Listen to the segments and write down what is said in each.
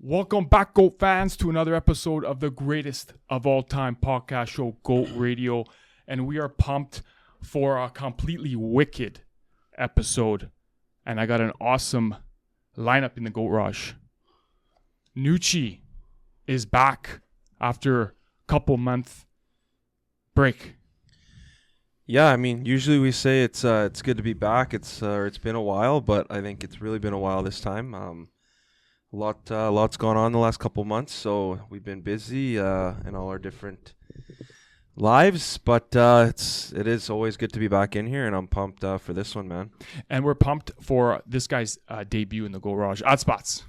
Welcome back, GOAT fans, to another episode of the greatest of all time podcast show, GOAT Radio. And we are pumped for a completely wicked episode. And I got an awesome lineup in the GOAT Rush. Nucci is back after a couple month break. Yeah, I mean, usually we say it's good to be back. It's been a while, but I think it's really been a while this time. Lots gone on the last couple months, so we've been busy in all our different lives. But it is always good to be back in here, and I'm pumped for this one, man. And we're pumped for this guy's debut in the GOAT Rush. Odd Spots.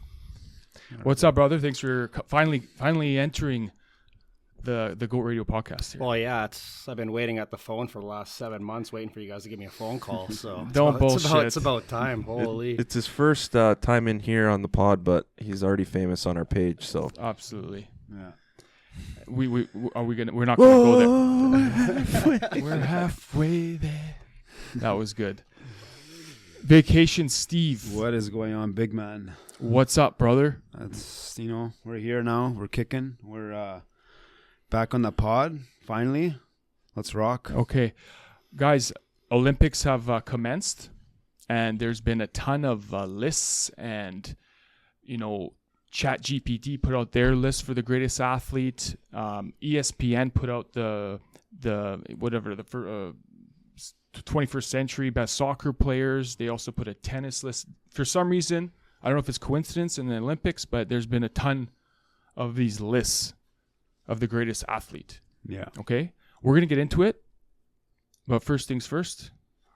What's up, brother? Thanks for finally entering the GOAT Radio podcast here. Well, yeah, I've been waiting at the phone for the last 7 months, waiting for you guys to give me a phone call. So it's about time. Holy, it's his first time in here on the pod, but he's already famous on our page. So absolutely, yeah. We're not gonna go there. We're halfway there. That was good. Vacation Steve. What is going on, big man? What's up, brother? It's we're here now. We're kicking. We're back on the pod, finally. Let's rock. Okay. Guys, Olympics have commenced, and there's been a ton of lists, and, ChatGPT put out their list for the greatest athlete. ESPN put out the 21st century best soccer players. They also put a tennis list. For some reason, I don't know if it's coincidence in the Olympics, but there's been a ton of these lists of the greatest athlete. Yeah. Okay? We're going to get into it. But first things first.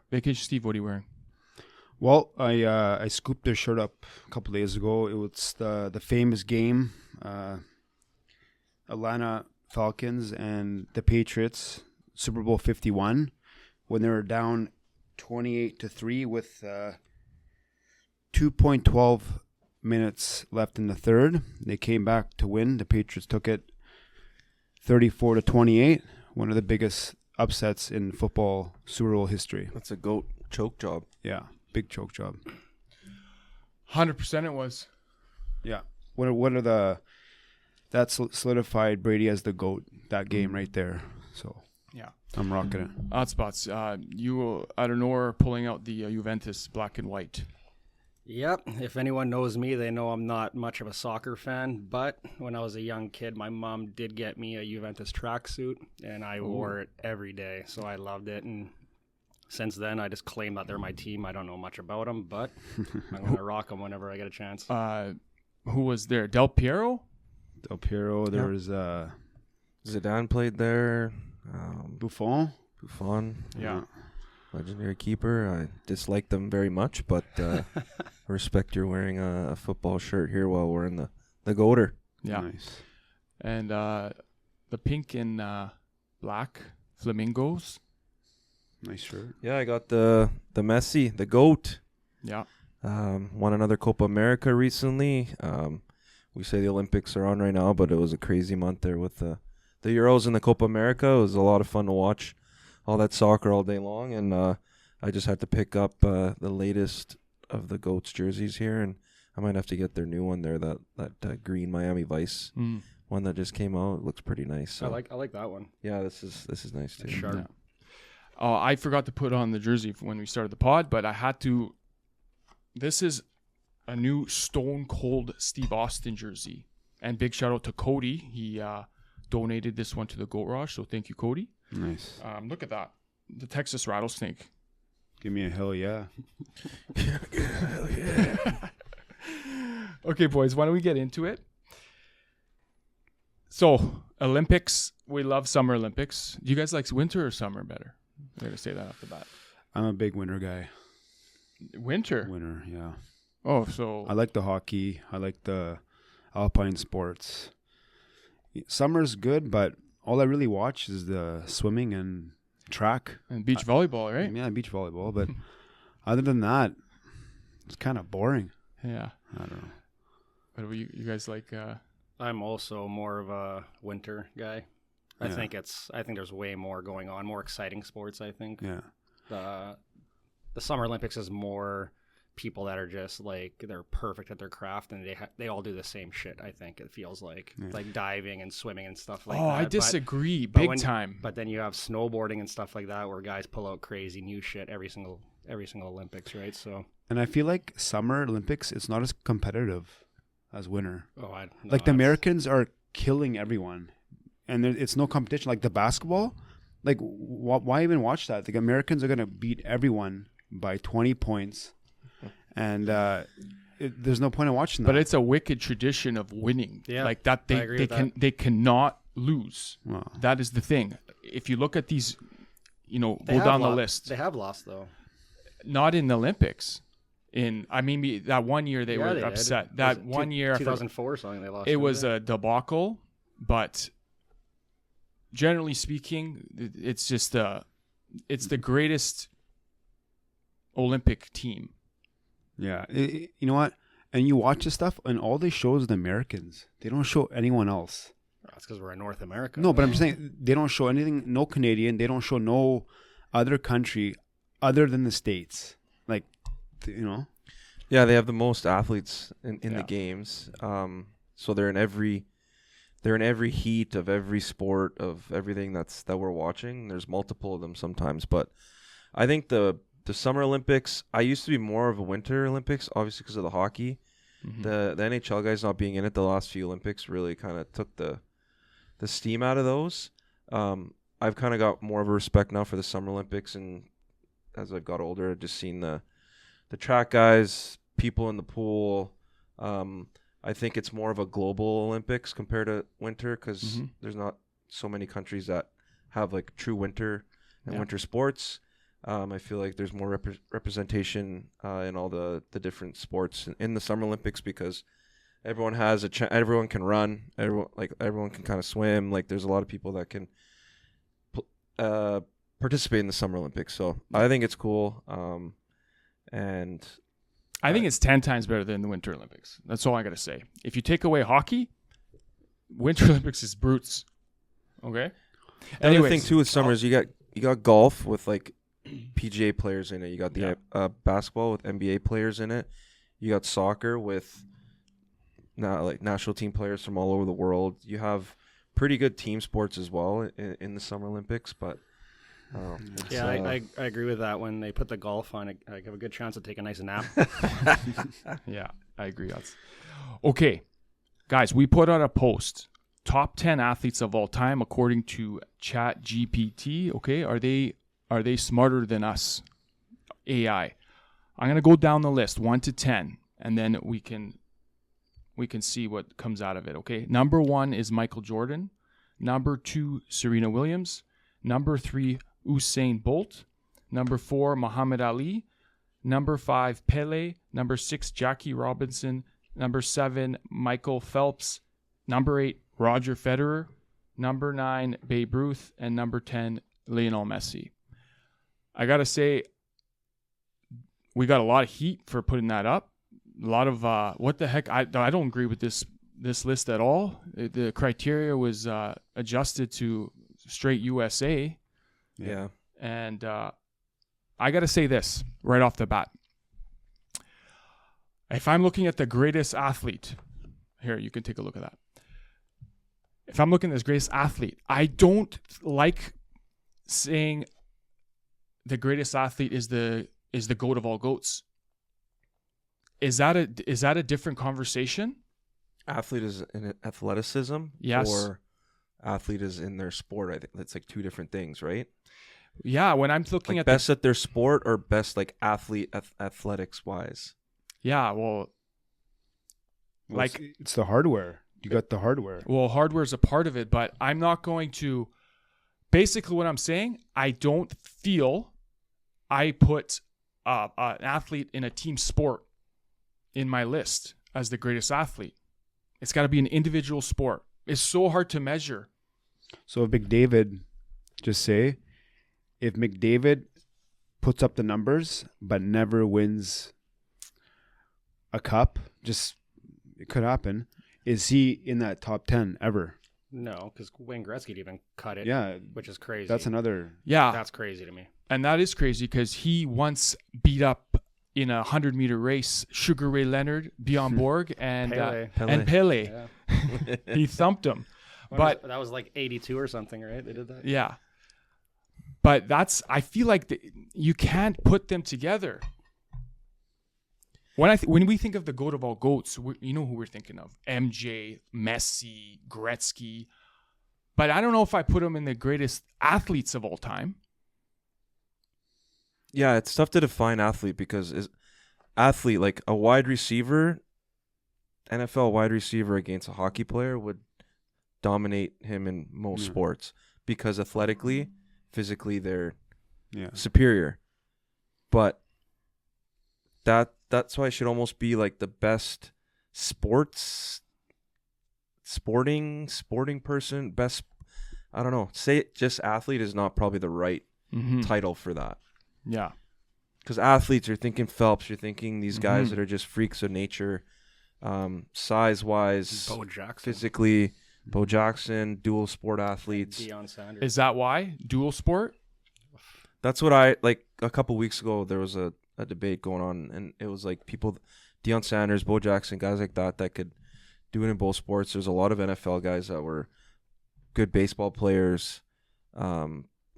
Vacation Steve, what are you wearing? Well, I scooped their shirt up a couple days ago. It was the famous game, Atlanta Falcons and the Patriots, Super Bowl 51, when they were down 28-3 with 2.12 minutes left in the third. They came back to win. The Patriots took it 34-28, one of the biggest upsets in football Super Bowl history. that's a GOAT choke job. Yeah, big choke job. 100% it was. Yeah. That solidified Brady as the GOAT, that game right there. So Yeah. I'm rocking it. Odd Spots. You, out of nowhere, pulling out the Juventus black and white. Yep. If anyone knows me, they know I'm not much of a soccer fan. But when I was a young kid, my mom did get me a Juventus tracksuit, and I wore it every day. So I loved it. And since then, I just claim that they're my team. I don't know much about them, but I'm going to rock them whenever I get a chance. Who was there? Del Piero? Del Piero, there was Zidane played there. Buffon. Yeah. Legendary keeper. I dislike them very much, but respect you're wearing a football shirt here while we're in the Goater. Yeah. Nice. And the pink and black flamingos. Nice shirt. Yeah, I got the Messi, the GOAT. Yeah. Won another Copa America recently. We say the Olympics are on right now, but it was a crazy month there with the Euros and the Copa America. It was a lot of fun to watch all that soccer all day long, and I just had to pick up the latest of the GOAT's jerseys here, and I might have to get their new one there, that green Miami Vice one that just came out. It looks pretty nice. So. I like that one. Yeah, this is nice too. Sharp. Yeah. I forgot to put on the jersey when we started the pod, but I had to. This is a new Stone Cold Steve Austin jersey. And big shout out to Cody. He donated this one to the GOAT Rush, so thank you, Cody. Nice. Look at that. The Texas Rattlesnake. Give me a hell yeah. Hell yeah. Okay, boys, why don't we get into it? So, Olympics. We love Summer Olympics. Do you guys like winter or summer better? I'm going to say that off the bat. I'm a big winter guy. Winter? Winter, yeah. Oh, so... I like the hockey. I like the alpine sports. Summer's good, but all I really watch is the swimming and track. And beach volleyball, right? Yeah, beach volleyball. But other than that, it's kind of boring. Yeah. I don't know. What do you guys like? I'm also more of a winter guy. I Yeah. think there's way more going on, more exciting sports, I think. Yeah. The Summer Olympics is more people that are just like they're perfect at their craft, and they all do the same shit. I think it feels like diving and swimming and stuff like that. I disagree but time. But then you have snowboarding and stuff like that where guys pull out crazy new shit every single Olympics, right? So. And I feel like Summer Olympics, it's not as competitive as winter. The Americans are killing everyone, and it's no competition. Like the basketball, like why even watch that? The Americans are gonna beat everyone by 20 points, and there's no point in watching that. But it's a wicked tradition of winning. Yeah, like that they cannot lose. Wow. That is the thing. If you look at these, go down the list. They have lost though. Not in the Olympics. That one year they were upset. Did. That one year, 2004 something they lost. It was a debacle, but generally speaking, it's just it's the greatest Olympic team. Yeah, you know what? And you watch this stuff, and all they show is the Americans. They don't show anyone else. That's because we're in North America. No, but I'm just saying they don't show anything. No Canadian. They don't show no other country other than the States. Like, Yeah, they have the most athletes in the games. So they're in every heat of every sport of everything that we're watching. There's multiple of them sometimes, but I think the Summer Olympics, I used to be more of a Winter Olympics, obviously because of the hockey. Mm-hmm. The NHL guys not being in it the last few Olympics really kind of took the steam out of those. I've kind of got more of a respect now for the Summer Olympics, and as I've got older, I've just seen the track guys, people in the pool. I think it's more of a global Olympics compared to winter because there's not so many countries that have like true winter and winter sports. I feel like there's more representation in all the different sports in the Summer Olympics because everyone has everyone can run, everyone can kind of swim. Like there's a lot of people that can participate in the Summer Olympics. So I think it's cool. And I think it's 10 times better than the Winter Olympics. That's all I got to say. If you take away hockey, Winter Olympics is brutes. Okay? The other thing too with summer is you got golf with like PGA players in it. You got the basketball with NBA players in it. You got soccer with national team players from all over the world. You have pretty good team sports as well in the Summer Olympics, but I agree with that. When they put the golf on, I have a good chance to take a nice nap. Yeah, I agree. Okay, guys, we put out a post. Top 10 athletes of all time according to ChatGPT. Okay, are they smarter than us? AI. I'm gonna go down the list 1 to 10, and then we can see what comes out of it. Okay, number 1 is Michael Jordan. Number 2, Serena Williams. Number 3, Usain Bolt. Number 4, Muhammad Ali. Number 5, Pele. Number 6, Jackie Robinson. Number 7, Michael Phelps. Number 8, Roger Federer. Number 9, Babe Ruth. And number 10, Lionel Messi. I got to say, we got a lot of heat for putting that up. A lot of, what the heck? I don't agree with this list at all. The criteria was adjusted to straight USA. Yeah. And I got to say this right off the bat. If I'm looking at the greatest athlete, here, you can take a look at that. If I'm looking at this greatest athlete, I don't like saying the greatest athlete is the GOAT of all GOATs. Is that a different conversation? Athlete is in athleticism, yes, or athlete is in their sport. I think that's like two different things, right? Yeah, when I'm looking at best at their sport or best like athlete athletics wise. Yeah, well like it's the hardware. You got the hardware. Well, hardware is a part of it, but I'm not going to. Basically, what I'm saying, I don't feel I put an athlete in a team sport in my list as the greatest athlete. It's got to be an individual sport. It's so hard to measure. So if McDavid, if McDavid puts up the numbers but never wins a cup, it could happen. Is he in that top 10 ever? No, because Wayne Gretzky even cut it. Yeah, which is crazy. That's another. Yeah, that's crazy to me. And that is crazy because he once beat up in a 100-meter race, Sugar Ray Leonard, Bjorn Borg, and Pele. Yeah. He thumped him. That was like 82 or something, right? They did that. Yeah. But I feel like you can't put them together. When we think of the GOAT of all GOATs, you know who we're thinking of. MJ, Messi, Gretzky. But I don't know if I put them in the greatest athletes of all time. Yeah, it's tough to define athlete because athlete, like a wide receiver, NFL wide receiver against a hockey player would dominate him in most sports because athletically, physically, they're superior. But that's why it should almost be like the best sporting person, best, I don't know, say it, just athlete is not probably the right title for that. Yeah. Because athletes, you're thinking Phelps, you're thinking these guys that are just freaks of nature, size-wise, Bo Jackson. physically, Bo Jackson, dual sport athletes. Deion Sanders. Is that why? Dual sport? That's what a couple weeks ago, there was a debate going on, and it was like people, Deion Sanders, Bo Jackson, guys like that could do it in both sports. There's a lot of NFL guys that were good baseball players,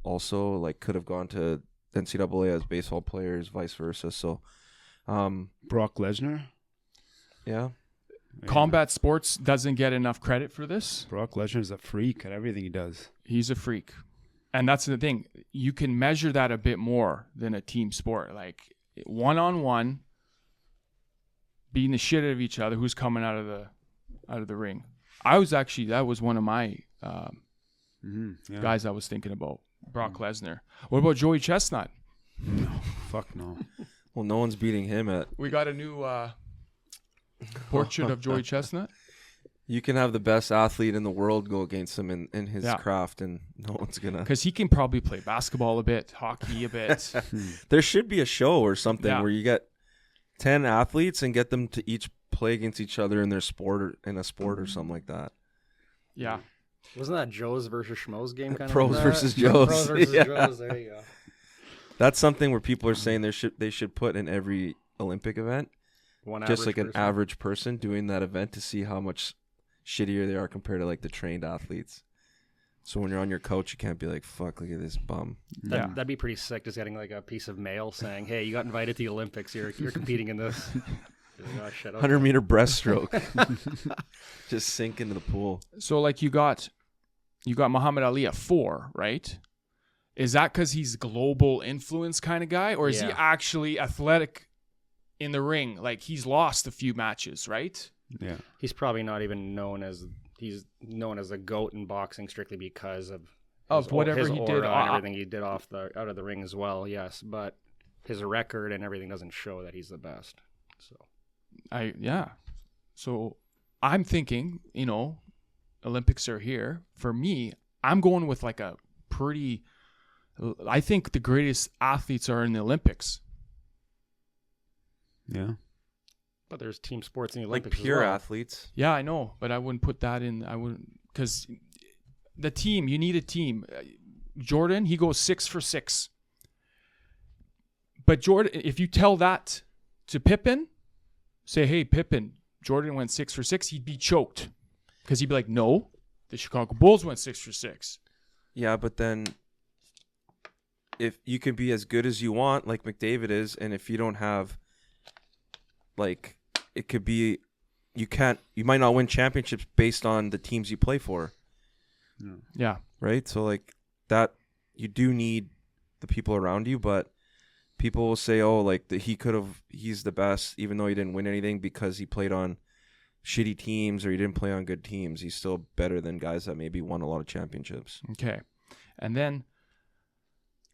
also like could have gone to NCAA as baseball players, vice versa. So, Brock Lesnar. Yeah. Combat sports doesn't get enough credit for this. Brock Lesnar is a freak at everything he does. He's a freak. And that's the thing. You can measure that a bit more than a team sport. Like one-on-one, beating the shit out of each other, who's coming out of the ring. That was one of my guys I was thinking about. Brock Lesnar. What about Joey Chestnut? No, fuck no. Well, no one's beating him at. We got a new portrait of Joey Chestnut. You can have the best athlete in the world go against him in his craft, and no one's gonna. Because he can probably play basketball a bit, hockey a bit. There should be a show or something where you get 10 athletes and get them to each play against each other in their sport or something like that. Yeah. Wasn't that Joe's versus Schmo's game kind Pros of? versus Joes. Pros versus Joes. There you go. That's something where people are saying they should put in every Olympic event. Just like an average person doing that event to see how much shittier they are compared to like the trained athletes. So when you're on your couch, you can't be like, fuck, look at this bum. That'd be pretty sick, just getting like a piece of mail saying, hey, you got invited to the Olympics. You're competing in this. 100-meter breaststroke. Just sink into the pool. So like you got Muhammad Ali at 4, right? Is that because he's global influence kind of guy? Or is he actually athletic in the ring? Like he's lost a few matches, right? Yeah. He's probably not even known as a GOAT in boxing strictly because of whatever his he aura did and everything he did out of the ring as well. Yes, but his record and everything doesn't show that he's the best. So I'm thinking, Olympics are here. For me, I'm going with like I think the greatest athletes are in the Olympics. Yeah. But there's team sports in the Like Olympics pure as well. athletes. Yeah, I know, but I wouldn't put that in. I wouldn't, because the team, you need a team. Jordan, he goes 6 for 6. But Jordan, if you tell that to Pippen, say, hey, Pippen, Jordan went 6 for 6, he'd be choked. Because he'd be like, no, the Chicago Bulls went 6 for 6. Yeah, but then if you can be as good as you want, like McDavid is, and if you don't have, like, it could be, you might not win championships based on the teams you play for. Yeah. Right? So, like, that, you do need the people around you, but people will say, oh, like, he's the best, even though he didn't win anything because he played on shitty teams or he didn't play on good teams. He's still better than guys that maybe won a lot of championships. Okay. And then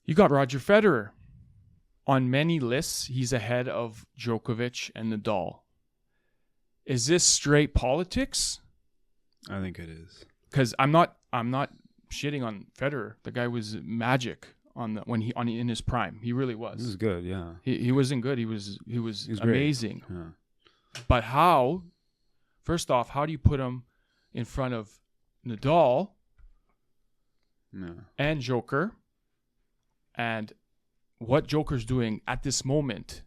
you got Roger Federer. On many lists, he's ahead of Djokovic and Nadal. Is this straight politics? I think it is. Because I'm not shitting on Federer. The guy was magic in his prime. He really was. This is good, yeah. He wasn't good. He was amazing. Yeah. But how? First off, how do you put him in front of Nadal and Joker? And what Joker's doing at this moment,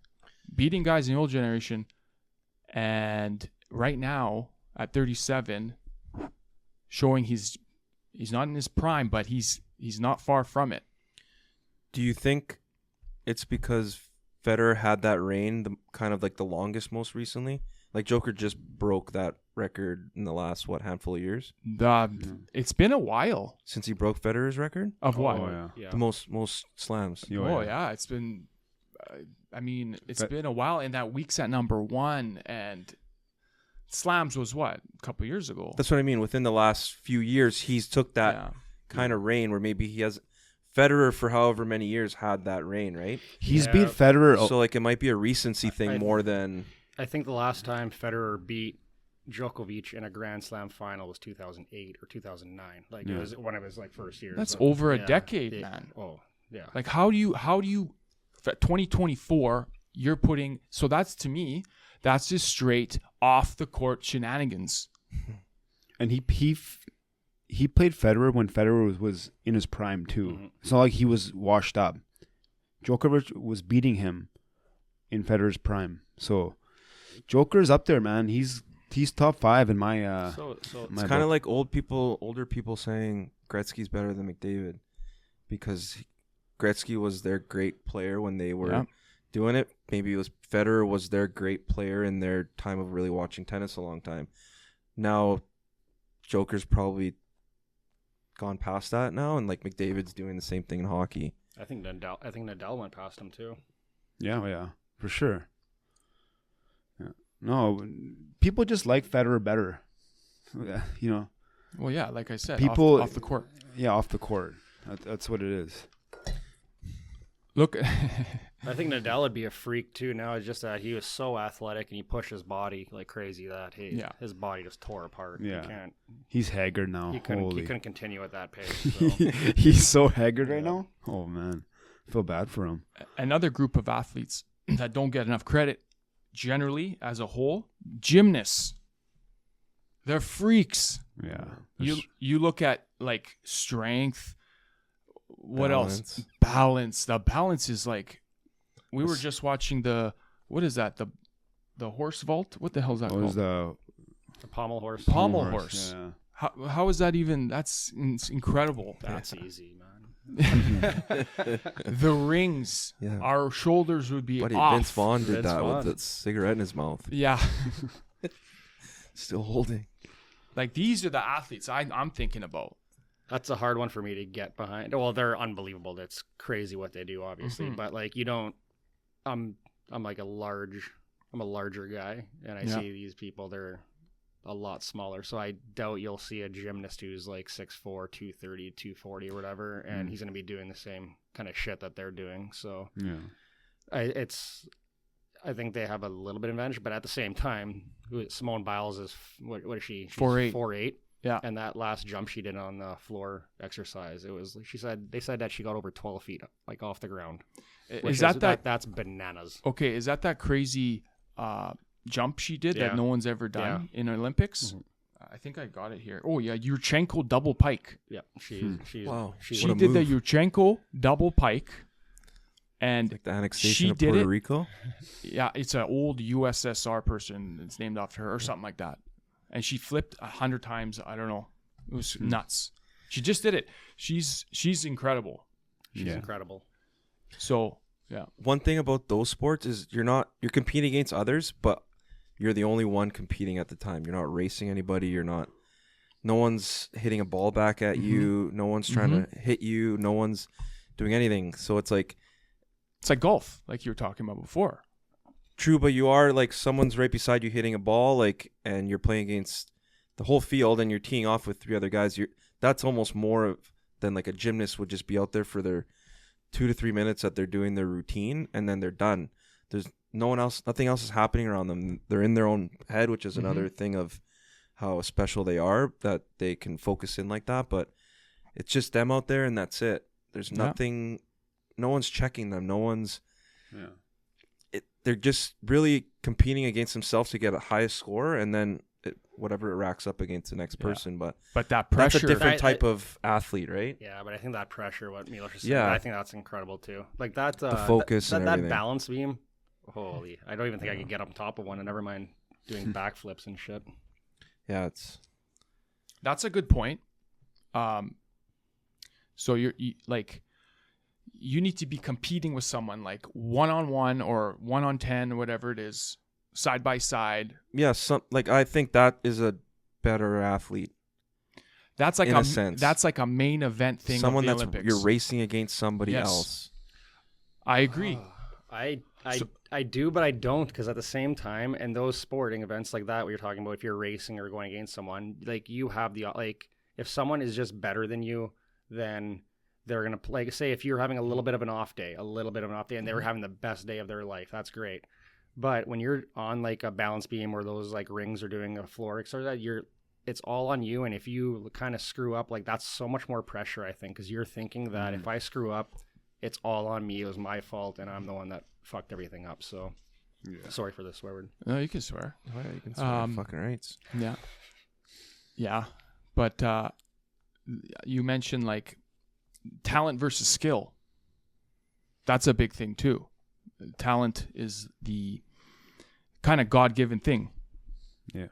beating guys in the old generation, and right now at 37, showing he's not in his prime, but he's not far from it. Do you think it's because Federer had that reign, kind of like the longest most recently? Like Joker just broke that record in the last handful of years It's been a while since he broke Federer's record of what? Yeah. the most slams. Yeah, it's been. It's been a while, and that week's at number 1, and slams was what, a couple years ago. That's what I mean. Within the last few years, he's took that kind of reign where maybe he has. Federer for however many years had that reign, right? He's beat Federer. So like it might be a recency thing more than. I think the last time Federer beat Djokovic in a Grand Slam final was 2008 or 2009. Like it was one of his first years. That's over a decade, man. Oh yeah. Like how do you 2024 you're putting, so that's, to me, that's just straight off the court shenanigans. And he played Federer when Federer was in his prime too. Mm-hmm. It's not like he was washed up. Djokovic was beating him in Federer's prime. So Joker's up there, man. He's top 5 in my. So it's kind of like older people saying Gretzky's better than McDavid because Gretzky was their great player when they were doing it. Maybe it was Federer was their great player in their time of really watching tennis a long time. Now Joker's probably gone past that now, and McDavid's doing the same thing in hockey. I think Nadal went past him too. Yeah, for sure. Yeah. No, people just like Federer better. You know. Well, yeah, like I said, people off the court. Yeah, off the court. That's what it is. Look, I think Nadal would be a freak too. Now it's just that he was so athletic and he pushed his body like crazy that his body just tore apart. Yeah, he's haggard now. He couldn't continue at that pace. So. He's so haggard right now. Oh man, I feel bad for him. Another group of athletes that don't get enough credit, generally as a whole, gymnasts. They're freaks. Yeah. You look at strength. What balance. else? Balance. The balance is we were just watching what is that? The horse vault? What the hell is that called? The pommel horse. Pommel horse. Yeah. How is that even? That's incredible. That's easy, man. The rings. Yeah. Our shoulders would be Buddy, off. Vince Vaughn did that Vaughn. with a cigarette in his mouth. Yeah. Still holding. These are the athletes I'm thinking about. That's a hard one for me to get behind. Well, they're unbelievable. That's crazy what they do, obviously. Mm-hmm. But you don't. I'm a larger guy, and I see these people. They're a lot smaller. So I doubt you'll see a gymnast who's 6'4", 230, 240 or whatever, and he's going to be doing the same kind of shit that they're doing. So I think they have a little bit of advantage, but at the same time, Simone Biles is what is she? She's 4'8". Yeah. And that last jump she did on the floor exercise, they said that she got over 12 feet off the ground. That's bananas. Okay, is that crazy jump she did that no one's ever done in Olympics? Mm-hmm. I think I got it here. Oh yeah, Yurchenko double pike. Yeah, she did the Yurchenko double pike, and the annexation of Puerto Rico. Yeah, it's an old USSR person. It's named after her or something like that. And she flipped 100 times. I don't know. It was nuts. She just did it. She's incredible. She's incredible. So yeah. One thing about those sports is you're competing against others, but you're the only one competing at the time. You're not racing anybody. No one's hitting a ball back at you. No one's trying to hit you. No one's doing anything. So it's like golf, like you were talking about before. True, but you are someone's right beside you hitting a ball, and you're playing against the whole field, and you're teeing off with 3 other guys. That's almost more than a gymnast would just be out there for their 2 to 3 minutes that they're doing their routine, and then they're done. There's nothing else is happening around them. They're in their own head, which is another thing of how special they are, that they can focus in like that. But it's just them out there, and that's it. There's nothing. No one's checking them. No one's. Yeah. They're just really competing against themselves to get a highest score, and then whatever it racks up against the next person. But that pressure, that's a different type of athlete, right? Yeah, but I think that pressure, what Milos is saying, Yeah. I think that's incredible too. The focus and that everything. balance beam Holy, I don't even think I could get on top of one, and never mind doing backflips and shit. Yeah, That's a good point. So you need to be competing with someone like 1-on-1 or 1-on-10 or whatever it is, side by side. yeah. I think that is a better athlete. That's like in a sense. That's like a main event thing. Someone of the that's Olympics. you're racing against somebody Yes. else. I agree. I do, but I don't, because at the same time, in those sporting events like that, what you're talking about, if you're racing or going against someone, like you have if someone is just better than you, then they're gonna play. Say if you're having a little bit of an off day, and they were having the best day of their life, that's great. But when you're on like a balance beam or those like rings or doing a floor exercise, it's all on you. And if you kind of screw up, like that's so much more pressure, I think, because you're thinking that if I screw up, it's all on me. It was my fault, and I'm the one that fucked everything up. So, sorry for the swear word. No, you can swear. Oh, yeah, you can swear fucking rights. Yeah. Yeah. But you mentioned like talent versus skill. That's a big thing too. Talent is the kind of God-given thing. Yeah.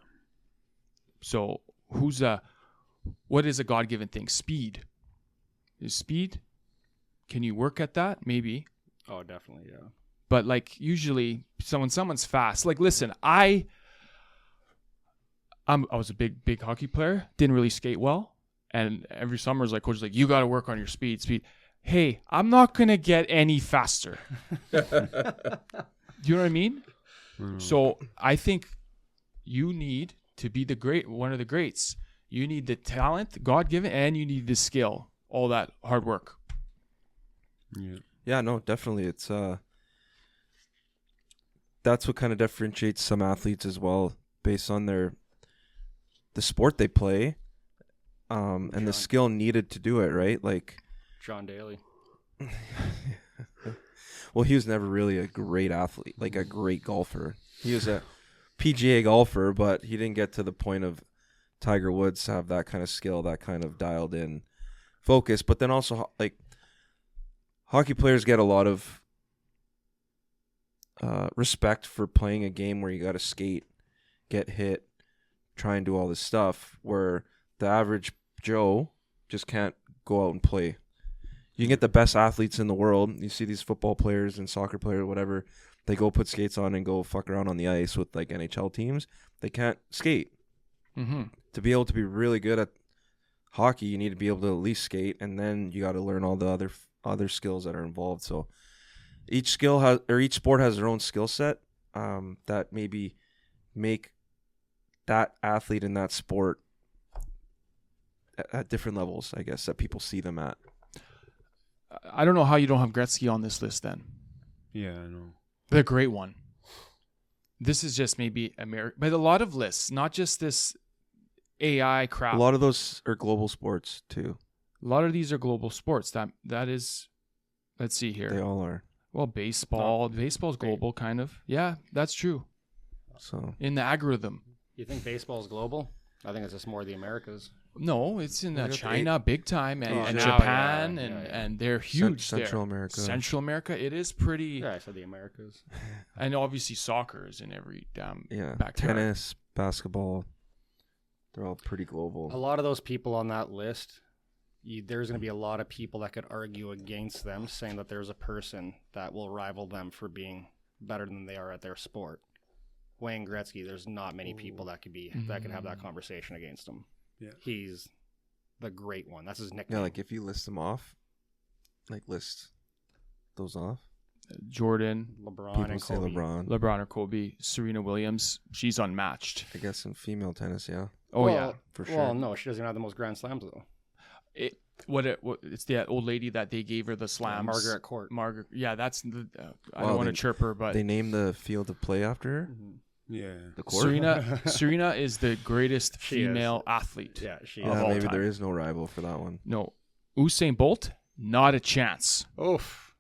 So what is a God-given thing? Speed. Is speed? Can you work at that? Maybe. Oh, definitely, yeah. But like usually someone's fast. Like listen, I was a big hockey player, didn't really skate well. And every summer is like coach is like, you gotta work on your speed. Hey, I'm not gonna get any faster. Do you know what I mean? So I think you need to be one of the greats. You need the talent, God given, and you need the skill. All that hard work. Yeah, no, definitely. It's that's what kind of differentiates some athletes as well, based on the sport they play, and the skill needed to do it, right? Like John Daly. Well, he was never really a great athlete, like a great golfer. He was a PGA golfer, but he didn't get to the point of Tiger Woods to have that kind of skill, that kind of dialed in focus. But then also, like, hockey players get a lot of respect for playing a game where you got to skate, get hit, try and do all this stuff, where the average Joe just can't go out and play. You can get the best athletes in the world. You see these football players and soccer players, whatever, they go put skates on and go fuck around on the ice with like NHL teams. They can't skate. Mm-hmm. To be able to be really good at hockey, you need to be able to at least skate, and then you got to learn all the other skills that are involved. So each sport has their own skill set that maybe make that athlete in that sport at different levels, I guess, that people see them at. I don't know how you don't have Gretzky on this list then. Yeah, I know. The great one. This is just maybe America, but a lot of lists, not just this AI crap. A lot of those are global sports too. A lot of these are global sports. That is, let's see here. They all are. Well, baseball's global, kind of. Yeah, that's true. So in the algorithm. You think baseball's global? I think it's just more the Americas. No, it's in They got China big time and now, Japan yeah. and they're huge Central there. America. Central America, it is pretty. Yeah, I said the Americas. And obviously soccer is in every damn Yeah, backyard. tennis, basketball, they're all pretty global. A lot of those people on that list, there's going to be a lot of people that could argue against them, saying that there's a person that will rival them for being better than they are at their sport. Wayne Gretzky, there's not many people that could have that conversation against him. Yeah. He's the great one. That's his nickname. Yeah, like if you list them off, like list those off. Jordan, LeBron People and say Kobe. LeBron or Kobe, Serena Williams, she's unmatched. I guess in female tennis, yeah, Oh Well, yeah. for sure. Well, no, she doesn't have the most Grand Slams though. It's that old lady that they gave her the slams. Margaret Court. Margaret. Yeah, that's the. I Wow, don't want to they- chirp her, but They named the field of play after her. Yeah. The court. Serena is the greatest She is. female athlete. Yeah, she Of Yeah, all maybe time. there is no rival for that one. No, Usain Bolt, not a chance. Oof.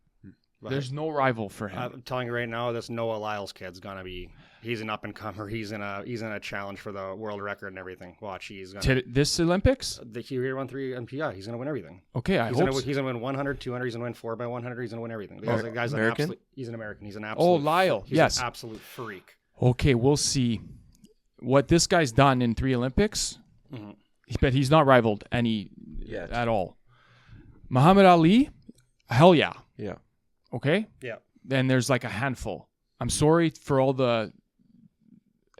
There's no rival for him. I'm telling you right now, this Noah Lyles kid's gonna be He's an up and comer. He's in a challenge for the world record and everything. Watch, he's gonna This Olympics? he won 3 MPI. He's gonna win everything. Okay, He's gonna win 100, 200. He's gonna win 4x100. He's gonna win everything. The guy's American? He's an American. He's an absolute. Oh, Lyle. He's Yes. an absolute freak. Okay, we'll see what this guy's done in 3 Olympics. Mhm. But he's not rivaled any Yet. at all. Muhammad Ali, hell yeah. Yeah. Okay? Yeah. Then there's like a handful. I'm sorry for all the.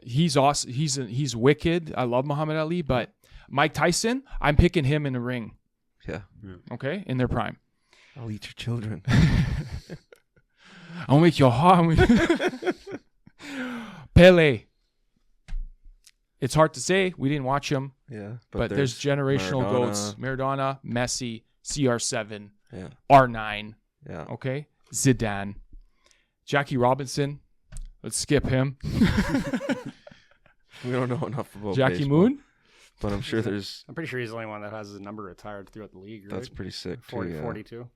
He's awesome. He's wicked. I love Muhammad Ali, but Mike Tyson, I'm picking him in the ring. Yeah. Okay, in their prime. I'll eat your children. I'll make your heart. Pele. It's hard to say. We didn't watch him, Yeah. but there's generational Maradona. goats. Maradona, Messi, CR7, Yeah. R9. Yeah. Okay, Zidane, Jackie Robinson. Let's skip him. We don't know enough about Jackie baseball, Moon. but I'm sure there's. I'm pretty sure he's the only one that has his number retired throughout the league. Right? That's pretty sick. 40, too, yeah. 42.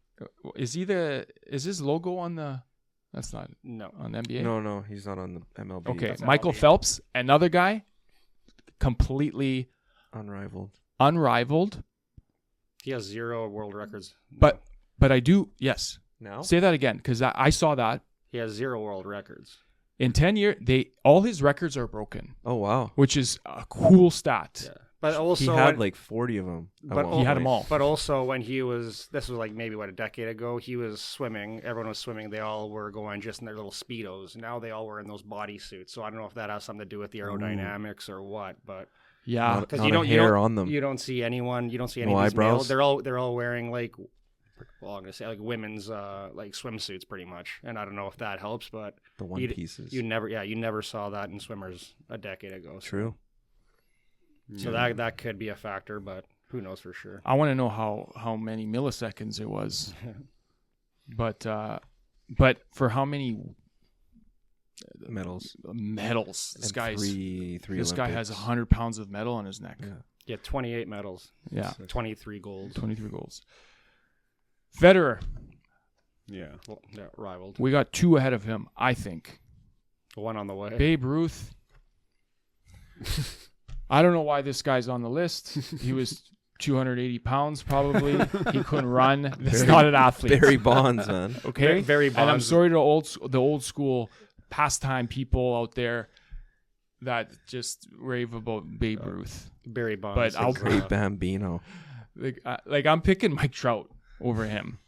Is his logo on the? That's not No. on the NBA. No, he's not on the MLB. Okay, That's Michael MLB. Phelps, another guy, completely Unrivaled. unrivaled. He has 0 world records. But I do yes. Now? Say that again because I saw that He has 0 world records. in 10 years all his records are broken, Oh wow. which is a cool stat. Yeah. But also He had when- like 40 of them. But He had them all. But also when this was like maybe a decade ago, he was swimming. Everyone was swimming. They all were going just in their little Speedos. Now they all were in those bodysuits. So I don't know if that has something to do with the aerodynamics or what, but Yeah, Not, because not you a don't hair on them. you don't see anyone. You don't see any No of these eyebrows? males. They're all wearing like, well, I'm gonna say like women's like swimsuits pretty much. And I don't know if that helps, but The one you- pieces. you never saw that in swimmers a decade ago. So, True. So that could be a factor, but who knows for sure. I want to know how many milliseconds it was, but for how many Medals. medals this And guy's three this guy has Olympics. 100 pounds of metal on his neck. Yeah. Yeah, 28 medals. Yeah. 23 golds. 23 goals. Federer, Yeah. Well, yeah, rivaled. we got 2 ahead of him, I think. One on the way. Babe Ruth. I don't know why this guy's on the list. He was 280 pounds probably. He couldn't run. He's not an athlete. Barry Bonds, man. Okay? Very And I'm Bonds. sorry to the old school pastime people out there that just rave about Babe Ruth. Barry Bonds. But I'll- is, Great Bambino. Like I'm picking Mike Trout over him.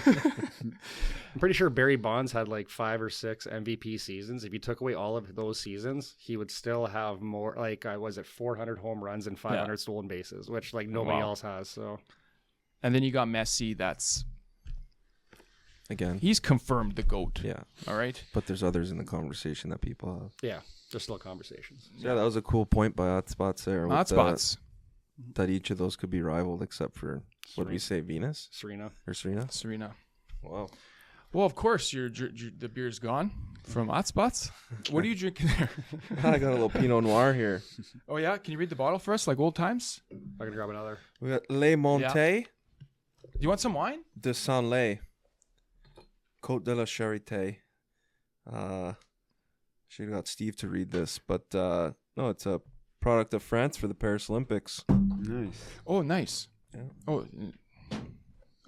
I'm pretty sure Barry Bonds had like 5 or 6 MVP seasons. If you took away all of those seasons, he would still have more. Like, was it 400 home runs and 500 stolen bases, which like nobody Wow. else has. So And then you got Messi. That's Again. he's confirmed the GOAT. Yeah. All right. But there's others in the conversation that people have. yeah, there's still conversations. Yeah, that was a cool point by Hot Spots there. with, Hot spots. that each of those could be rivaled except for, what did we say, Venus Serena. or Serena? Serena. Wow. Well, of course, the beer's gone from Hot Spots. What are you drinking there? I got a little Pinot Noir here. Oh yeah, can you read the bottle for us, like old times? I can grab another. We got Le Monte Do you want some wine? de Saint-Lay. Côte de la Charité. Should have got Steve to read this, but no, it's a product of France for the Paris Olympics. Nice. Oh, nice. Yeah. Oh,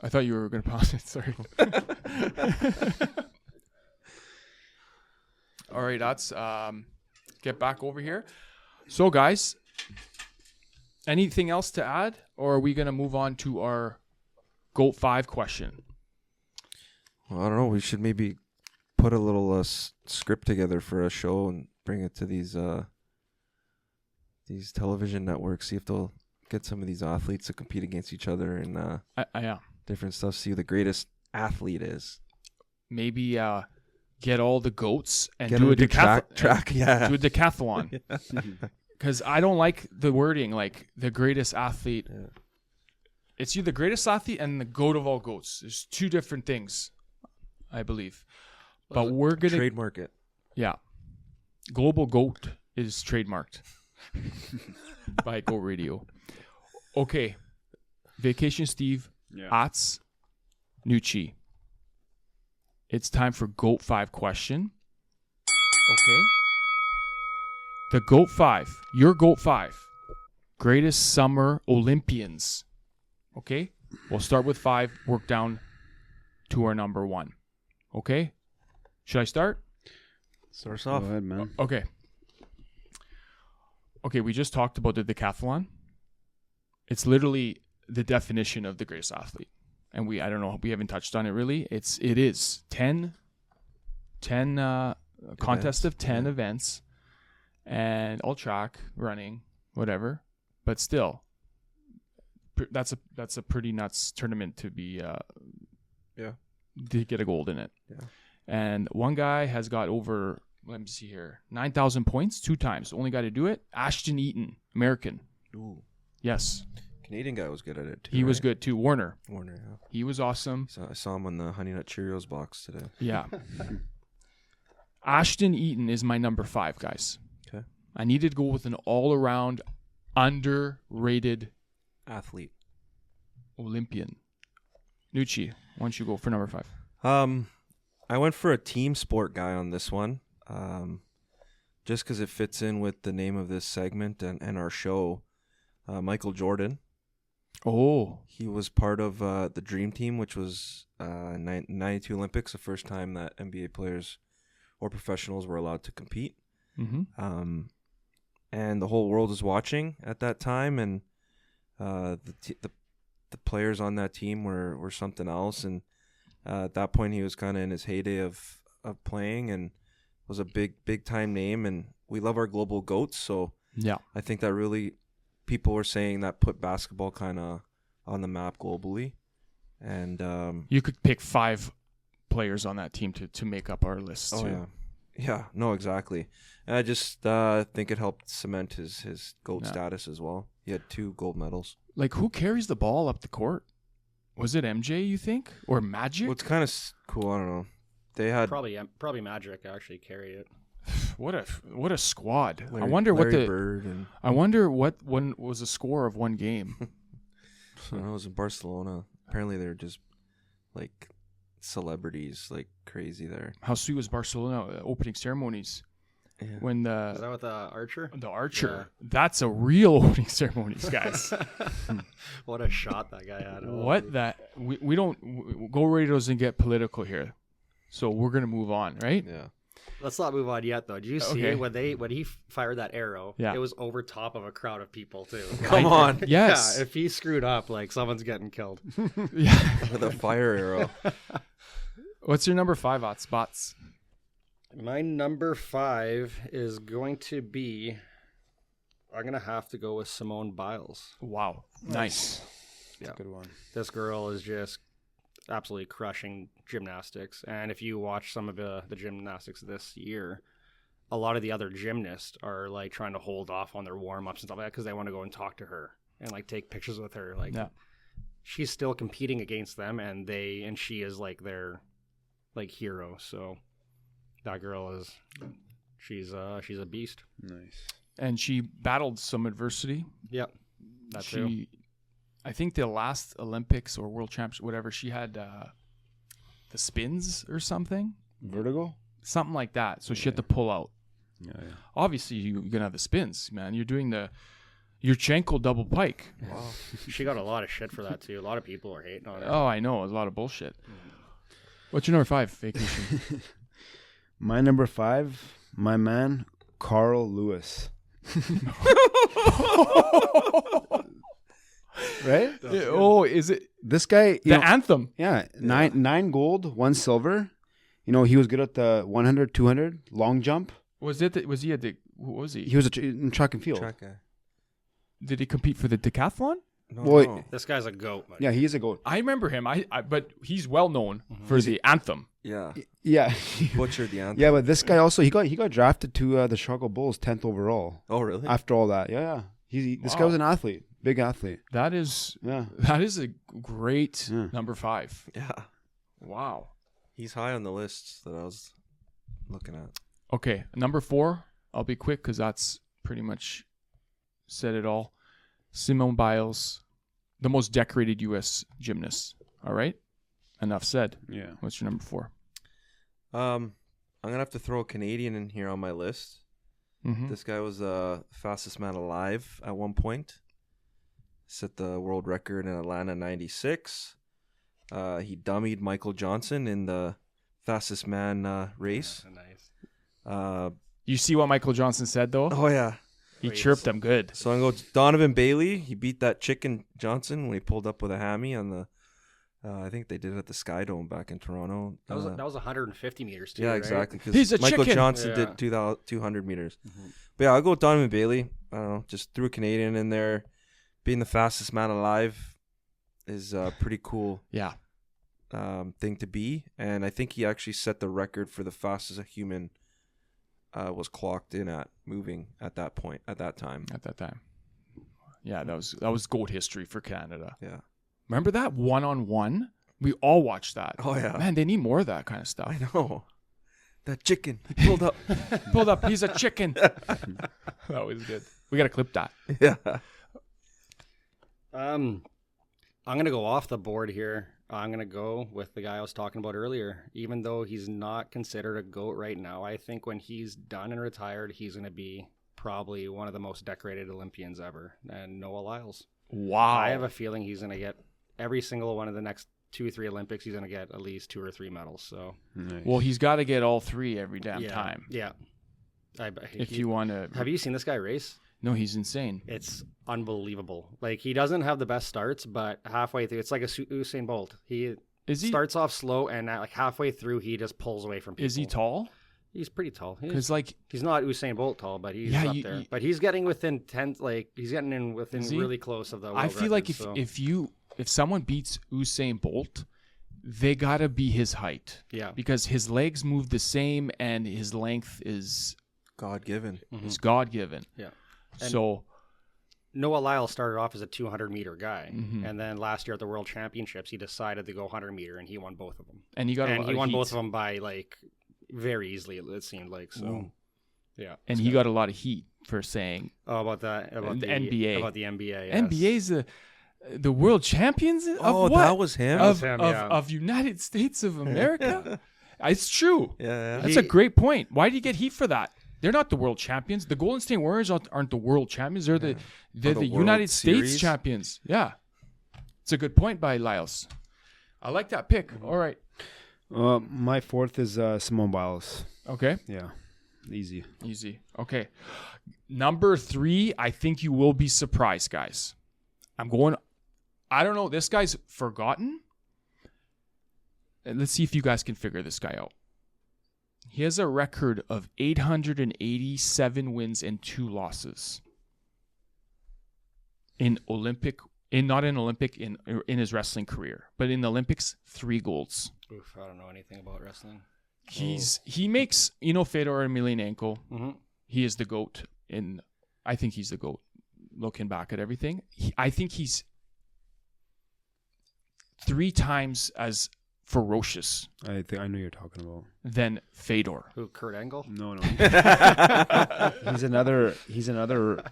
I thought you were going to pause it. Sorry. All right, that's get back over here. So, guys, anything else to add, or are we going to move on to our GOAT 5 question? Well, I don't know. We should maybe put a little script together for a show and bring it to these television networks. See if they'll get some of these athletes to compete against each other and Yeah. different stuff. See who the greatest athlete is. Maybe get all the goats and Get do them a to decathlon. track. Yeah. Do a decathlon. Because I don't like the wording like the greatest athlete. Yeah. It's you the greatest athlete and the goat of all goats. There's 2 different things, I believe. But we're gonna Trademark it. yeah. Global Goat is trademarked by Goat Radio. Okay. Vacation Steve, Yeah. Ats, Nucci. It's time for GOAT 5 question. Okay. The GOAT 5. Your GOAT 5. Greatest summer Olympians. Okay? We'll start with 5, work down to our number 1. Okay? Should I start? Start us off. Go ahead, man. Okay. Okay, we just talked about the decathlon. It's literally the definition of the greatest athlete. And I don't know, we haven't touched on it really. It is 10 contest of 10 events, and all track, running, whatever. But still, that's a pretty nuts tournament to be to get a gold in it. Yeah. And one guy has got over, let me see here, 9,000 points 2 times. The only guy to do it, Ashton Eaton, American. Ooh. Yes. Canadian guy was good at it too. He was right? good too. Warner. Yeah. He was awesome. So I saw him on the Honey Nut Cheerios box today. Yeah. Ashton Eaton is my number 5, guys. Okay. I needed to go with an all-around, underrated Athlete. Olympian. Nucci, why don't you go for number 5? I went for a team sport guy on this one. Just because it fits in with the name of this segment and our show. Michael Jordan. Oh. He was part of the Dream Team, which was 92 Olympics, the first time that NBA players or professionals were allowed to compete. Mm-hmm. And the whole world was watching at that time, and the players on that team were something else. And at that point, he was kind of in his heyday of playing, and was a big time name. And we love our global GOATs, so Yeah. I think that really people were saying that put basketball kind of on the map globally. And You could pick 5 players on that team to make up our list. oh too. yeah, no, exactly. And I just think it helped cement his GOAT status as well. He had 2 gold medals. Like, who carries the ball up the court? Was it MJ, you think? Or Magic? What's kind of cool, I don't know. They had Probably Magic actually carry it. What a squad. Larry, I wonder Larry Bird and what one was the score of one game. I don't know, it was in Barcelona. Apparently they're just like celebrities, like crazy there. How sweet was Barcelona opening ceremonies Yeah. when Is that with the Archer? the Archer? That's a real opening ceremonies, guys. What a shot that guy had. What that we don't Go Radio doesn't get political here, so we're gonna move on, right? Yeah. Let's not move on yet, though. Did you see Okay. when he fired that arrow? Yeah. It was over top of a crowd of people too. Come on. Yes. Yeah, if he screwed up, like someone's getting killed. Yeah. With a fire arrow. What's your number 5, Spots? My number 5 is going to be. I'm gonna have to go with Simone Biles. Wow. Nice. Yeah. Good one. This girl is just absolutely crushing gymnastics. And if you watch some of the gymnastics this year, a lot of the other gymnasts are like trying to hold off on their warm-ups and stuff like that because they want to go and talk to her and like take pictures with her. Like, she's still competing against them, and she is like their like hero. So that girl she's a beast. Nice. And she battled some adversity. Yep. That's too. I think the last Olympics or World Championships, whatever, she had the spins or something. Vertigo? Something like that. So she had to pull out. Yeah. Obviously, you're going to have the spins, man. You're doing the Yurchenko double pike. Wow. She got a lot of shit for that, too. A lot of people are hating on her. Oh, I know. A lot of bullshit. What's your number 5, Vacation? My number 5, my man, Carl Lewis. Right? Oh, is it This guy, the anthem? yeah, nine gold, 1 silver. You know, he was good at the 100, 200, long jump. Was he at the, who was he? He was in track and field. Track guy. Did he compete for the decathlon? No, Well, no. This guy's a goat. Man. Yeah, he is a goat. I remember him. But he's well known for the anthem. Yeah. Yeah. Butchered the anthem. Yeah, but this guy also, he got drafted to the Chicago Bulls 10th overall. Oh, really? After all that. Yeah. This guy was an athlete. Big athlete. That is Yeah. a great number 5. Yeah. Wow. He's high on the list that I was looking at. Okay, number 4. I'll be quick because that's pretty much said it all. Simone Biles, the most decorated U.S. gymnast. All right, enough said. Yeah. What's your number 4? I'm gonna have to throw a Canadian in here on my list. Mm-hmm. This guy was the fastest man alive at one point. Set the world record in Atlanta '96. He dummied Michael Johnson in the fastest man race. Nice. You see what Michael Johnson said, though? Oh, yeah. He chirped him good. So I'm going to go Donovan Bailey. He beat that chicken Johnson when he pulled up with a hammy on the, I think they did it at the Sky Dome back in Toronto. That was 150 meters too. Yeah, right? exactly. He's a Because Michael chicken. Johnson Yeah. did 200 meters. But yeah, I'll go with Donovan Bailey. I don't know. Just threw a Canadian in there. Being the fastest man alive is a pretty cool Yeah. thing to be. And I think he actually set the record for the fastest a human was clocked in at moving at that point, at that time. At that time. Yeah, that was GOAT history for Canada. Yeah. Remember that 1-on-1? We all watched that. Oh, yeah. Man, they need more of that kind of stuff. I know. That chicken. He pulled up. Pulled up. He's a chicken. That was good. We got to clip that. Yeah. I'm gonna go off the board here. I'm gonna go with the guy I was talking about earlier. Even though he's not considered a GOAT right now, I think when he's done and retired, he's gonna be probably one of the most decorated Olympians ever. And Noah Lyles. Wow. I have a feeling he's gonna get every single one of the next 2-3 Olympics. He's gonna get at least 2 or 3 medals. So Nice. Well, he's got to get all three every damn yeah, time. Yeah. If you want to. Have you seen this guy race? No, he's insane. It's unbelievable. Like, he doesn't have the best starts, but halfway through, it's like a Usain Bolt. He Is he? starts off slow, and like halfway through, he just pulls away from people. Is he tall? He's pretty tall. Because like He's not Usain Bolt tall, but he's Yeah, up you- there. you- But he's getting within 10, like, he's getting in within Is he? really close of the world I feel like record, if someone beats Usain Bolt, they gotta be his height yeah. because his legs move the same and his length is God given. God given. Yeah. And- So Noah Lyles started off as a 200-meter guy, Mhm. and then last year at the World Championships, he decided to go 100-meter, and he won both of them. and he got a And lot he of won heat. both of them by, like, very easily, it seemed like. So, yeah. And he got a lot of heat for saying Oh, about that, about The the NBA. about the NBA. Yes. NBA's the world champions of Oh, what? that was him? of, him, of, yeah. of United States of America. It's true. Yeah. That's a great point. Why did he get heat for that? They're not the world champions. The Golden State Warriors aren't the world champions. They're the the World United States Series. champions. Yeah, it's a good point by Lyles. I like that pick. All right. My fourth is Simone Biles. Okay. Yeah, easy. Easy. Okay. Number 3, I think you will be surprised, guys. I don't know. This guy's forgotten. And let's see if you guys can figure this guy out. He has a record of 887 wins and 2 losses in his wrestling career, but in the Olympics, 3 golds. Oof, I don't know anything about wrestling. He makes Fedor Emelianenko. Mm-hmm. He is the GOAT, and I think he's the GOAT. Looking back at everything, I think he's 3 times as ferocious I think I know you're talking about. than Fedor. Who? Kurt Angle? No. He's another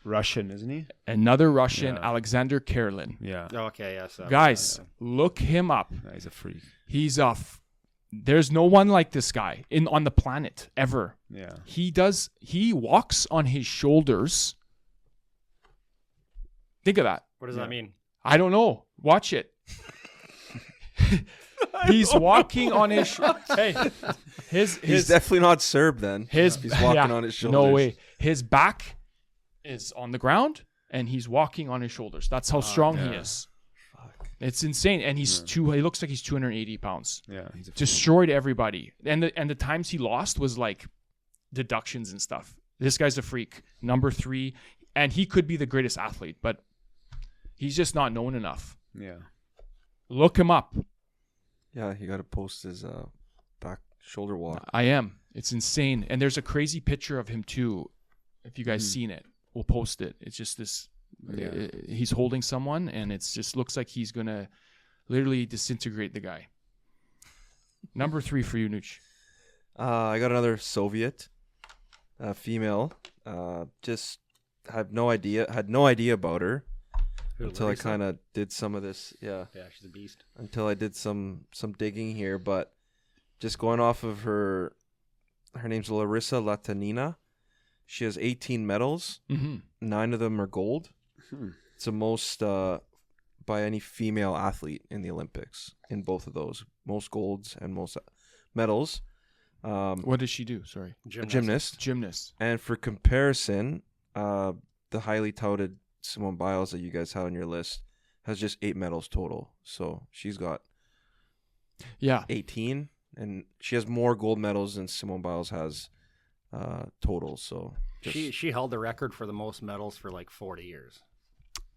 Russian, isn't he? Another Russian, Yeah. Alexander Karelin. Yeah. Oh, okay, yes. Guys, look him up. Yeah, he's a freak. He's there's no one like this guy on the planet ever. Yeah. He walks on his shoulders. Think of that. What does that mean? I don't know. Watch it. He's walking on his He's definitely not Serb then. He's walking on his shoulders. No way. His back is on the ground and he's walking on his shoulders. That's how strong he is. It's insane. And he looks like he's 280 pounds. Yeah. He's a freak. Destroyed everybody. And the times he lost was like deductions and stuff. This guy's a freak. Number 3. And he could be the greatest athlete, but he's just not known enough. Yeah. Look him up. Yeah, you got to post his back shoulder walk. I am. It's insane. And there's a crazy picture of him too. If you guys seen it, we'll post it. It's just this. He's holding someone, and it just looks like he's gonna literally disintegrate the guy. Number 3 for you, Nooch. I got another Soviet female. Just had no idea about her Who, until I Larissa? kind of did some of this. Yeah. Yeah, she's a beast. Until I did some digging here, but just going off of her name's Larissa Latanina. She has 18 medals. Mm-hmm. 9 of them are gold. Hmm. It's the most by any female athlete in the Olympics in both of those. Most golds and most medals. What does she do? Sorry. A gymnast. Gymnast. And for comparison, the highly touted Simone Biles that you guys had on your list has just 8 medals total. So she's got 18, and she has more gold medals than Simone Biles has total. So she held the record for the most medals for like 40 years.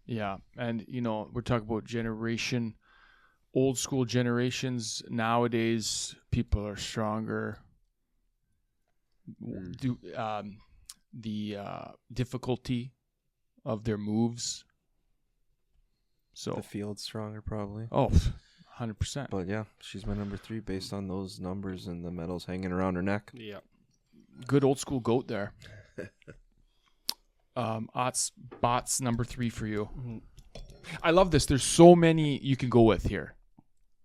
Yeah. And, we're talking about old school generations. Nowadays, people are stronger. The difficulty of their moves. So the field's stronger probably. 100%. But yeah, she's my number 3 based on those numbers and the medals hanging around her neck. Yeah. Good old school goat there. Bots number 3 for you. I love this. There's so many you can go with here.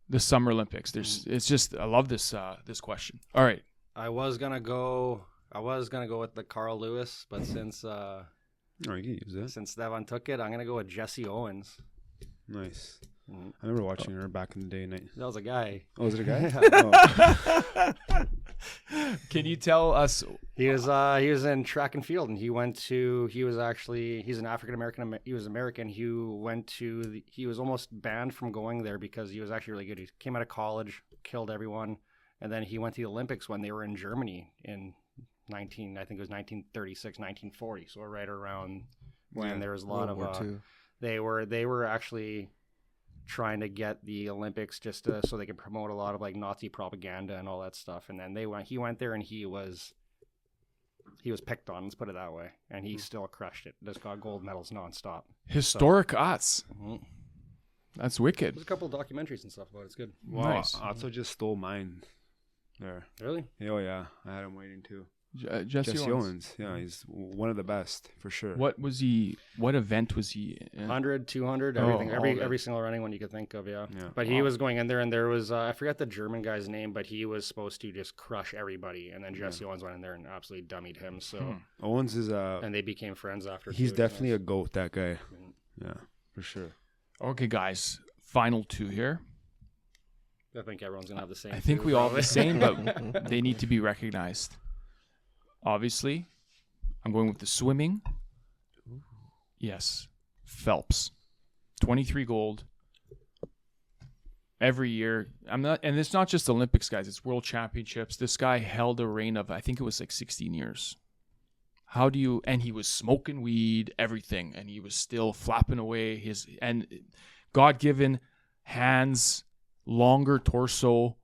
The Summer Olympics. I love this question. All right. I was gonna go with the Carl Lewis, but since Oh, you can use that. since Devon took it, I'm gonna go with Jesse Owens. Nice. I remember watching her back in the day. That was a guy. Oh, was it a guy? Oh. Can you tell us? He was in track and field, and he's an African American. He was American. He was almost banned from going there because he was actually really good. He came out of college, killed everyone, and then he went to the Olympics when they were in Germany in 1936, 1940. So right around when there was a lot World of War II. they were actually trying to get the Olympics just so they could promote a lot of like Nazi propaganda and all that stuff. And then he went there and he was picked on, let's put it that way. And he still crushed it. Just got gold medals nonstop. Historic odds. Mhm. That's wicked. There's a couple of documentaries and stuff about it. It's good. Wow. Nice. Otto just stole mine there. Really? Oh, yeah. I had him waiting too. Jesse Jesse Owens. Owens. Yeah, he's one of the best for sure. What event was he in? 100, 200, Oh, everything. all of it. Every single running one you could think of, yeah. Yeah. But he was going in there, and there was, I forgot the German guy's name, but he was supposed to just crush everybody. And then Jesse Owens went in there and absolutely dummied him. So, Owens is and they became friends after. he's too, definitely nice. a GOAT, that guy. Yeah, for sure. Okay, guys. Final 2 here. I think everyone's gonna have the same. I think too, we all have probably. the same, but they need to be recognized. Obviously, I'm going with the swimming. Yes, Phelps, 23 gold every year. And it's not just Olympics, guys. It's World Championships. This guy held a reign of, I think it was like 16 years. And he was smoking weed, everything, and he was still flapping away and God-given hands, longer torso.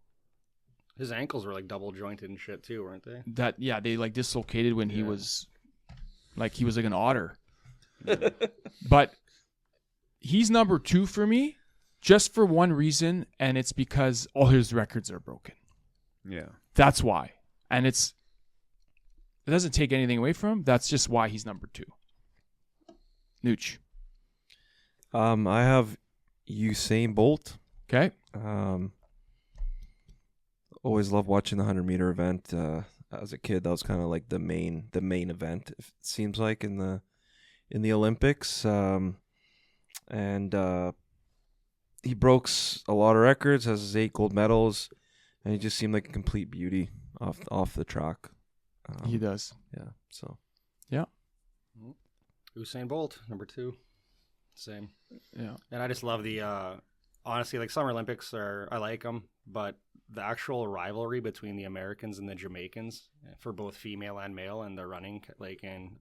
His ankles were like double jointed and shit too, weren't they? They like dislocated when he was like an otter. But he's number 2 for me, just for one reason, and it's because all his records are broken. Yeah. That's why. And it doesn't take anything away from him. That's just why he's number 2. Nooch. I have Usain Bolt. Okay. Always loved watching the 100-meter event. As a kid, that was kind of like the main event. It seems like in the Olympics, and he broke a lot of records. Has his 8 gold medals, and he just seemed like a complete beauty off the track. He does. Yeah. So. Yeah. Usain Bolt, number 2. Same. Yeah. And I just love the honestly, like Summer Olympics I like them, but the actual rivalry between the Americans and the Jamaicans for both female and male and the running, like in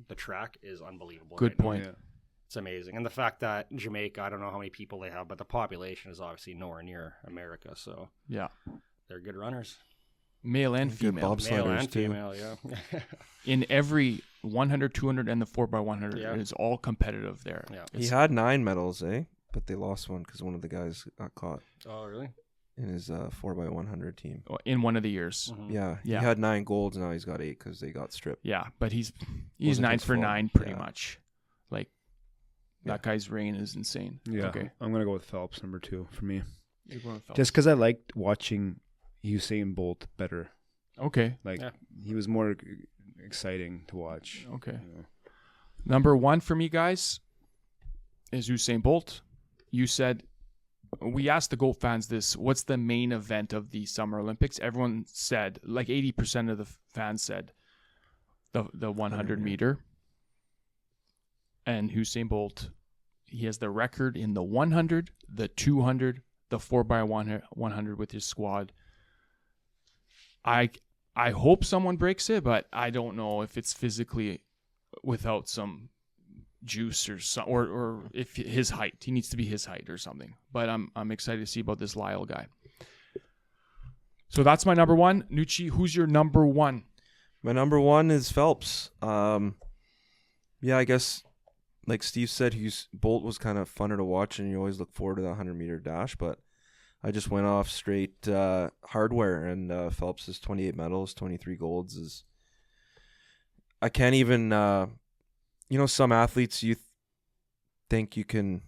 the track, is unbelievable. Good right now. point. Yeah. It's amazing. And the fact that Jamaica, I don't know how many people they have, but the population is obviously nowhere near America. So Yeah. they're good runners. Male and Good female. bobsledders, Male and too. female, yeah. In every 100, 200, and the 4x100, Yeah. it's all competitive there. Yeah. He had 9 medals, but they lost one because one of the guys got caught Oh, really? in his 4x100 team. In one of the years. Mhm. Yeah, Yeah. he had 9 golds, now he's got 8 because they got stripped. Yeah, but he's Wasn't 9 his for fault. 9 pretty Yeah. much. Like that guy's reign is insane. Yeah. Okay. I'm going to go with Phelps, number 2 for me. You're going with Phelps. Just because I liked watching Usain Bolt better. Okay. Like, Yeah. he was more exciting to watch. Okay. You know. Number 1 for me, guys, is Usain Bolt. You said, we asked the GOAT fans this, what's the main event of the Summer Olympics? Everyone said, like 80% of the fans said the 100 meter. And Usain Bolt, he has the record in the 100, the 200, the 4x100 with his squad. I hope someone breaks it, but I don't know if it's physically without some juice or if his height. He needs to be his height or something. But I'm excited to see about this Lyle guy. So that's my number 1. Nucci, who's your number 1? My number 1 is Phelps. I guess like Steve said, Bolt was kind of funner to watch, and you always look forward to that 100-meter dash. But I just went off straight hardware, and Phelps' 28 medals, 23 golds is. I can't even. Some athletes you think you can,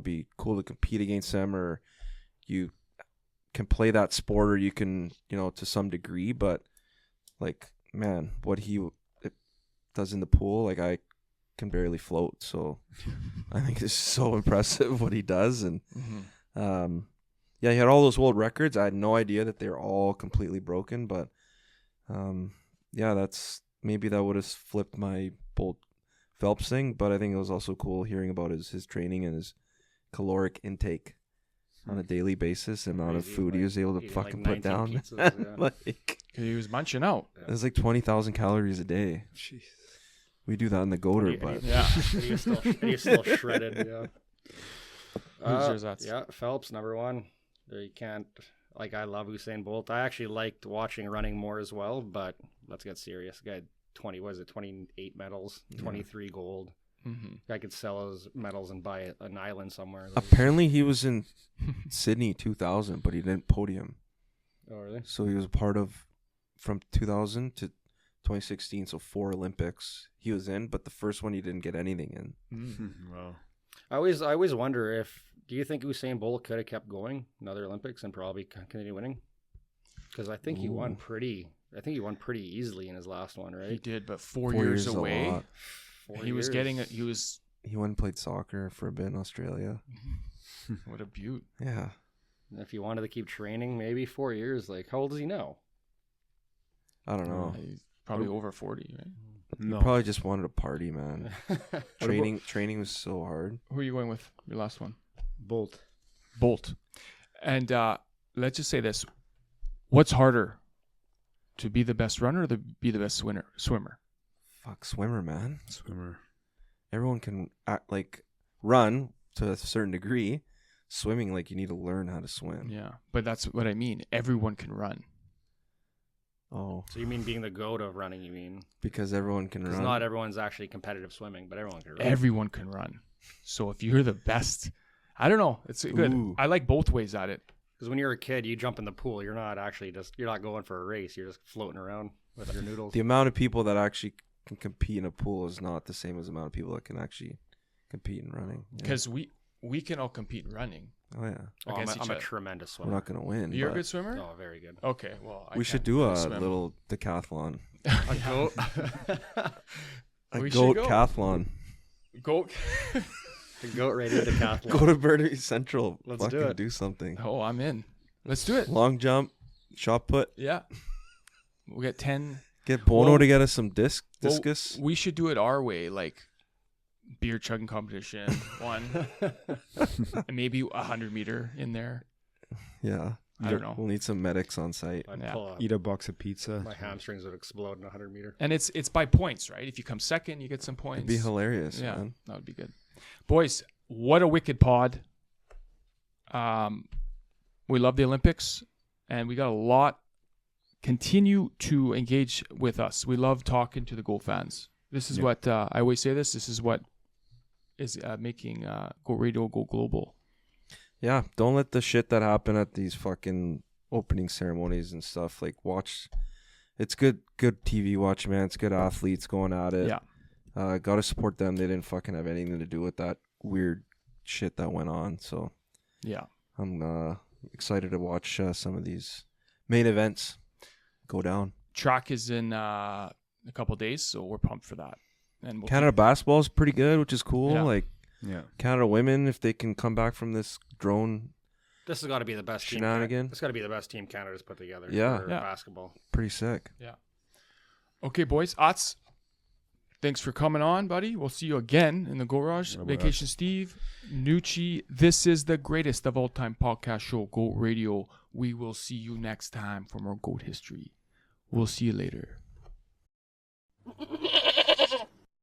be cool to compete against them, or you can play that sport, or you can, to some degree. But like, man, what he does in the pool, like I can barely float. So I think it's so impressive what he does. And he had all those world records. I had no idea that they were all completely broken, but that's maybe that would have flipped my Bolt Phelps thing. But I think it was also cool hearing about his training and his caloric intake on a daily basis, the amount of food he was able to fucking put down. Pizzas, Like, He was munching out. it was like 20,000 calories a day. Jeez. We do that in the goater, but Yeah. He's still shredded. Yeah. Who's yours? That's Yeah, Phelps, number 1. You can't. Like, I love Usain Bolt. I actually liked watching running more as well, but let's get serious. Guy had 28 medals, 23 gold. Guy could sell his medals and buy an island somewhere. apparently he was in Sydney 2000, but he didn't podium. Oh, really? So he was a part of from 2000 to 2016, so 4 Olympics he was in, but the first one he didn't get anything in. Wow. I always wonder do you think Usain Bolt could have kept going another Olympics and probably continue winning? Because I think he won pretty easily in his last one, right? he did, but 4 years is a away. lot. 4 He was years. He went and played soccer for a bit in Australia. What a beaut. Yeah. If you wanted to keep training, maybe 4 years. Like, how old is he now? I don't know. He's probably over 40, right? He probably just wanted to party, man. Training was so hard. Who are you going with? Your last one? Bolt. Bolt. And let's just say this. What's harder? To be the best runner or to be the best swimmer? Fuck, swimmer, man. Swimmer. Everyone can run to a certain degree. Swimming, like, you need to learn how to swim. Yeah, but that's what I mean. Everyone can run. Oh, So you mean being the GOAT of running, you mean? because everyone can Because run. not everyone's actually competitive swimming, but everyone can run. Everyone can run. So if you're the best, I don't know. It's good. Ooh. I like both ways at it. Because when you're a kid, you jump in the pool. You're not going for a race. You're just floating around with your noodles. The amount of people that actually can compete in a pool is not the same as the amount of people that can actually compete in running. Yeah. Because we can all compete in running. Oh, yeah. against each I'm a other. tremendous We're swimmer. not going to win. You're a but good swimmer? Oh, very good. Okay, well, we should can't do a swim. little decathlon. A goat. A We should goat go. cathlon. Goat. The goat radio decathlon. Go to Burnaby Central. Let's Fucking do it. do something. Oh, I'm in. Let's do it. Long jump, shot put. Yeah. We'll get 10. Get Bono Well- to get us some Well, discus. we should do it our way, like beer chugging competition, one, and maybe 100-meter in there. Yeah. I don't know. We'll need some medics on site. I'd Yeah. pull Eat a box of pizza. my hamstrings would explode in a 100-meter. And it's by points, right? If you come second, you get some points. It'd be hilarious, Yeah, man. that would be good. Boys, what a wicked pod. We love the Olympics, and we got a lot. Continue to engage with us. We love talking to the Goal fans. This is what I always say this. This is what is making Go Radio go global. Yeah, don't let the shit that happen at these fucking opening ceremonies and stuff, like, watch. It's good TV watch, man. It's good athletes going at it. Yeah. Gotta support them. They didn't fucking have anything to do with that weird shit that went on. So Yeah. I'm excited to watch some of these main events go down. Track is in a couple days, so we're pumped for that. And Canada basketball is pretty good, which is cool. Yeah. Like Yeah. Canada women, if they can come back from this drone, This has got to be the best team. Shenanigan. It's got to be the best team Canada's put together Yeah. for Yeah. basketball. pretty sick. Okay, boys. Ats, thanks for coming on, buddy. We'll see you again in the garage. Bye-bye. Vacation Steve, Nucci. This is the greatest of all time podcast show, GOAT Radio. We will see you next time for more GOAT history. We'll see you later.